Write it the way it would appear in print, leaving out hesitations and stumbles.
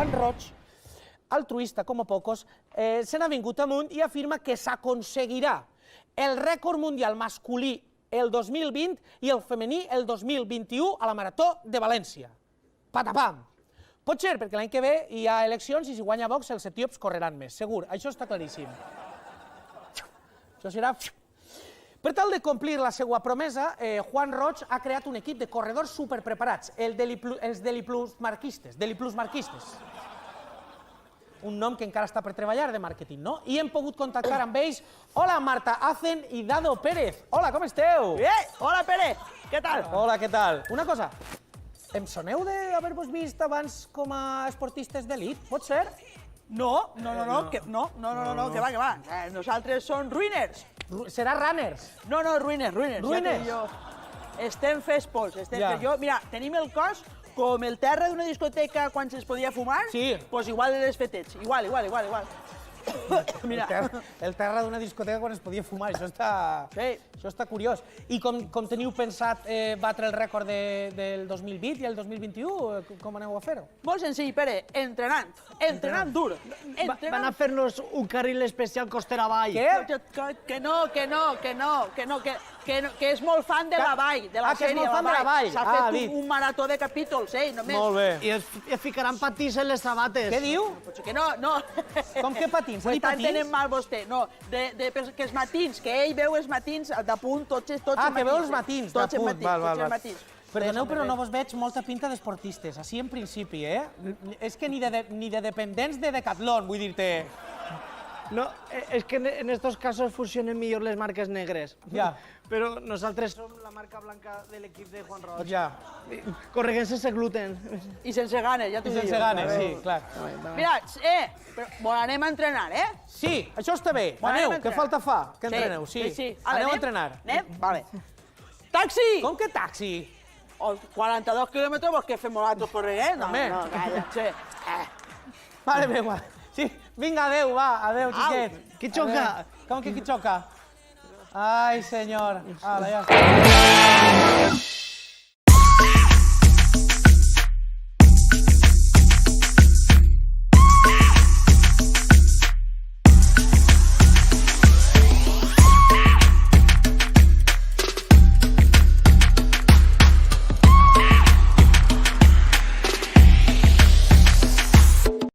Juan Roig, altruista com a pocos, se n'ha vingut amunt i afirma que s'aconseguirà el rècord mundial masculí el 2020 i el femení el 2021 a la Marató de València. Patapam! Pot ser, perquè l'any que ve hi ha eleccions i si guanya Vox els etíops correran més, segur, això està claríssim. Això serà... Per tal de complir la seva promesa, Juan Roig ha creat un equip de corredors superpreparats, els deliplusmarquistes. Un nom que encara està per treballar de màrqueting, no? I hem pogut contactar amb ells. Hola, Marta Hacen i Dado Pérez. Hola, com esteu? Hola, Pérez. Què tal? Hola, què tal? Una cosa, em soneu d'haver-vos vist abans com a esportistes d'elit? Pot ser? No, que va. Nosaltres som ruïners. Serà runners? No, ruïners. Ruïners? Estem fes pols. Mira, tenim el cos com el terra d'una discoteca quan se'ls podia fumar. Sí. Doncs igual de les fetets. Igual. Mira. El terra d'una discoteca quan es podia fumar, això està curiós. I com teniu pensat batre el rècord del 2020 i el 2021? Com aneu a fer-ho? Molt senzill, Pere, entrenant dur. Van a fer-nos un carril especial costera avall. Que no, que és molt fan de la Vall, de la sèrie de la Vall. S'ha fet un marató de capítols, només. Molt bé. I es ficaran patins en les sabates. Què diu? Que no. Com que patins? Ho està entenent mal vostè. No, que els matins, que ell veu els matins d'apunt, tots els matins. Que veu els matins d'apunt. Tots els matins. Perdoneu, però no vos veig molta pinta d'esportistes, així en principi, eh? És que ni de dependents de Decathlon, vull dir-te... No, es que en estos casos funcionen millor les marques negres. Ja. Però nosaltres som la marca blanca de l'equip de Juan Roig. Ja. Correguem sense gluten. I sense ganes, ja t'ho dic. I sense ganes, sí, clar. Mira, però anem a entrenar, Sí, això està bé. Aneu, què falta fa? Que entreneu, sí. Aneu a entrenar. Anem? Vale. Taxi! Com que taxi? 42 quilòmetres, vols que fem altres correguent? No, calla. Mare meva. Sí, vinga, adeu, va, adeu, xiquet. Qui xoca? Com que qui xoca? Ai, senyor. Ala, ja està.